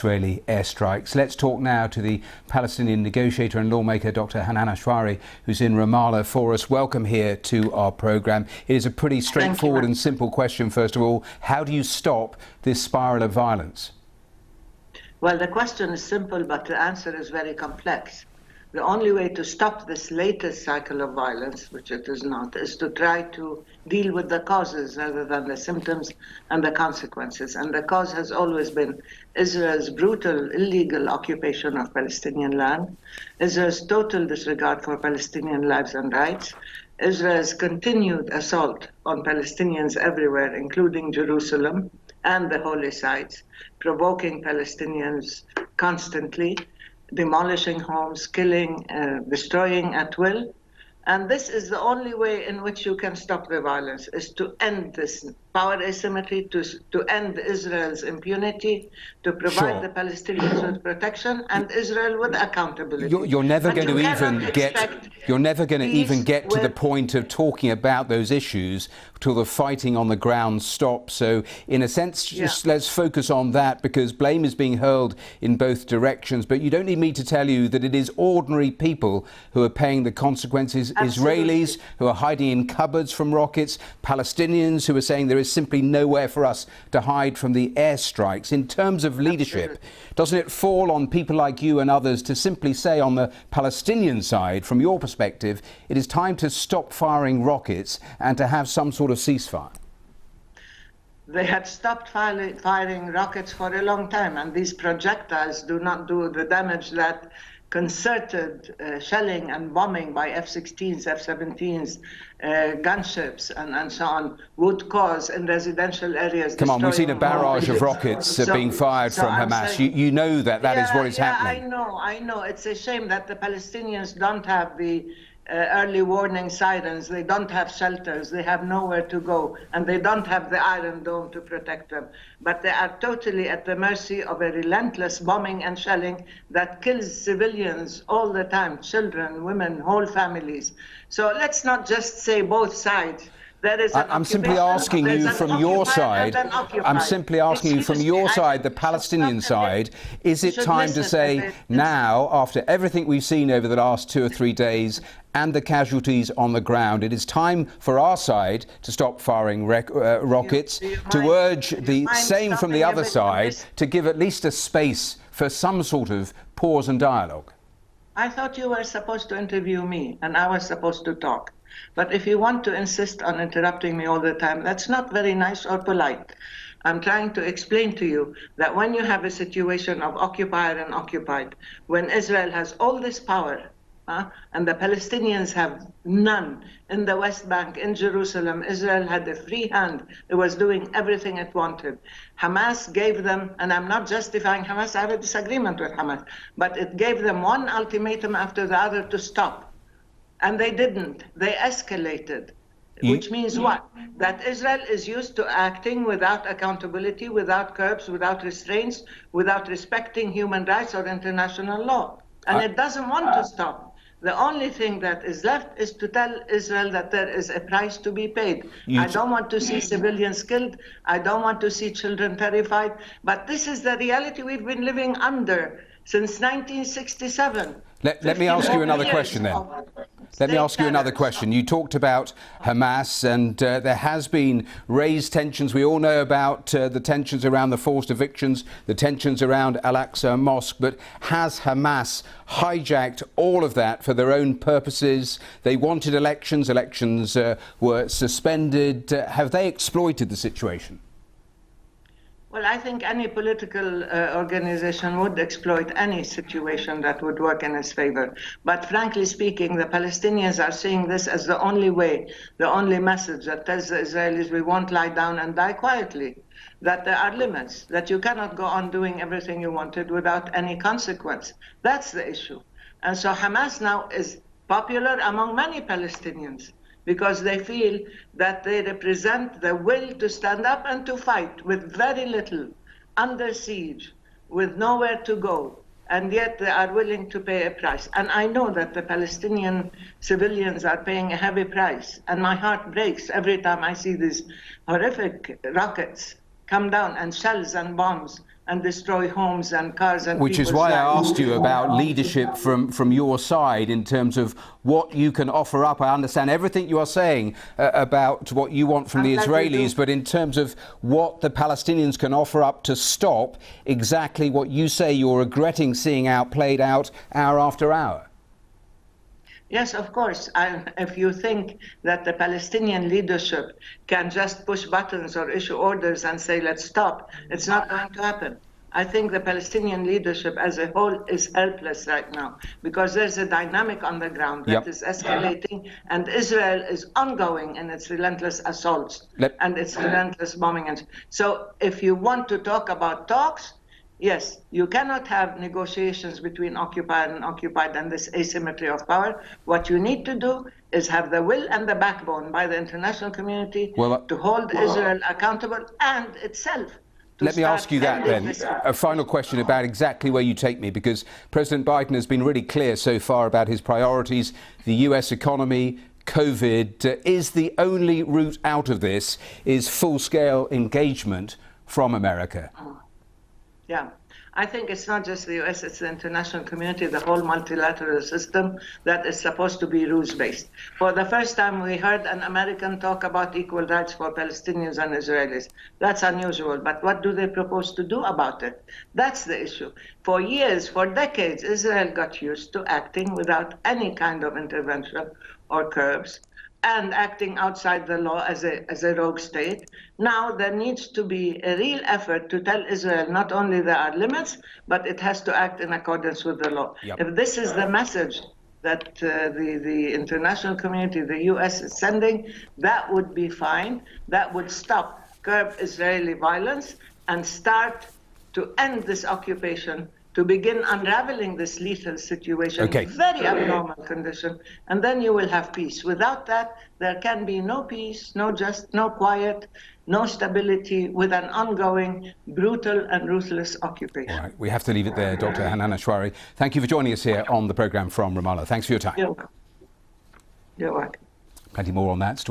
Israeli airstrikes. Let's talk now to the Palestinian negotiator and lawmaker Dr. Hanan Ashrawi, who's in Ramallah for us. Welcome here to our programme. It is a pretty straightforward and simple question, first of all. How do you stop this spiral of violence? Well, the question is simple, but the answer is very complex. The only way to stop this latest cycle of violence, which it is not, is to try to deal with the causes rather than the symptoms and the consequences. And the cause has always been Israel's brutal, illegal occupation of Palestinian land, Israel's total disregard for Palestinian lives and rights, Israel's continued assault on Palestinians everywhere, including Jerusalem and the holy sites, provoking Palestinians constantly, demolishing homes, killing, destroying at will. And this is the only way in which you can stop the violence, is to end this power asymmetry, to end Israel's impunity, to provide the Palestinians with protection and Israel with accountability. You're never going to even get to the point of talking about those issues till the fighting on the ground stops. So in a sense, just let's focus on that, because blame is being hurled in both directions. But you don't need me to tell you that it is ordinary people who are paying the consequences. Absolutely. Israelis who are hiding in cupboards from rockets, Palestinians who are saying there is simply nowhere for us to hide from the airstrikes. In terms of leadership, doesn't it fall on people like you and others to simply say on the Palestinian side, from your perspective, it is time to stop firing rockets and to have some sort of ceasefire? They had stopped firing rockets for a long time, and these projectiles do not do the damage that concerted shelling and bombing by F-16s, F-17s, gunships and so on would cause in residential areas. Come on, we've seen a barrage of rockets being fired from Hamas. You know that is what is happening. I know. It's a shame that the Palestinians don't have the early warning sirens. They don't have shelters. They have nowhere to go. And they don't have the Iron Dome to protect them. But they are totally at the mercy of a relentless bombing and shelling that kills civilians all the time, children, women, whole families. So let's not just say both sides. I'm simply asking you from your side. I'm simply asking you from your side, the Palestinian side. Is it time to say now, after everything we've seen over the last 2 or 3 days and the casualties on the ground, it is time for our side to stop firing rockets, to urge the same from the other side, to give at least a space for some sort of pause and dialogue? I thought you were supposed to interview me and I was supposed to talk. But if you want to insist on interrupting me all the time, that's not very nice or polite. I'm trying to explain to you that when you have a situation of occupier and occupied, when Israel has all this power, and the Palestinians have none, in the West Bank, in Jerusalem, Israel had a free hand. It was doing everything it wanted. Hamas gave them, and I'm not justifying Hamas, I have a disagreement with Hamas, but it gave them one ultimatum after the other to stop. And they didn't. They escalated, which means what? That Israel is used to acting without accountability, without curbs, without restraints, without respecting human rights or international law. And it doesn't want to stop. The only thing that is left is to tell Israel that there is a price to be paid. I don't want to see civilians killed. I don't want to see children terrified. But this is the reality we've been living under since 1967. Let me ask you another question then. Let me ask you another question. You talked about Hamas, and there has been raised tensions. We all know about the tensions around the forced evictions, the tensions around Al-Aqsa Mosque. But has Hamas hijacked all of that for their own purposes? They wanted elections. Elections were suspended. Have they exploited the situation? Well, I think any political organization would exploit any situation that would work in its favor. But frankly speaking, the Palestinians are seeing this as the only way, the only message that tells the Israelis we won't lie down and die quietly, that there are limits, that you cannot go on doing everything you wanted without any consequence. That's the issue. And so Hamas now is popular among many Palestinians, because they feel that they represent the will to stand up and to fight with very little, under siege, with nowhere to go, and yet they are willing to pay a price. And I know that the Palestinian civilians are paying a heavy price, and my heart breaks every time I see these horrific rockets come down and shells and bombs and destroy homes and cars and which is people's why I lives. asked you about leadership from your side in terms of what you can offer up. I understand everything you are saying about what you want from the Israelis, but in terms of what the Palestinians can offer up to stop exactly what you say you're regretting seeing played out hour after hour. Yes, of course. If you think that the Palestinian leadership can just push buttons or issue orders and say, let's stop, it's not going to happen. I think the Palestinian leadership as a whole is helpless right now because there's a dynamic on the ground that is escalating, and Israel is ongoing in its relentless assaults and its relentless bombing. And so if you want to talk about talks, yes, you cannot have negotiations between occupied and this asymmetry of power. What you need to do is have the will and the backbone by the international community to hold Israel accountable and itself. Let me ask you that then. A final question about exactly where you take me, because President Biden has been really clear so far about his priorities, the US economy, COVID. Is the only route out of this is full-scale engagement from America? Yeah. I think it's not just the US, it's the international community, the whole multilateral system that is supposed to be rules-based. For the first time, we heard an American talk about equal rights for Palestinians and Israelis. That's unusual, but what do they propose to do about it? That's the issue. For years, for decades, Israel got used to acting without any kind of intervention or curbs, and acting outside the law as a rogue state. Now there needs to be a real effort to tell Israel not only there are limits, but it has to act in accordance with the law. If this is the message that the international community, the US is sending, that would be fine. That would curb Israeli violence and start to end this occupation, to begin unraveling this lethal situation, very abnormal condition, and then you will have peace. Without that, there can be no peace, no quiet, no stability with an ongoing, brutal and ruthless occupation. All right, we have to leave it there, Dr. Hanan Ashrawi. Thank you for joining us here on the programme from Ramallah. Thanks for your time. You're welcome. You're welcome. Plenty more on that story.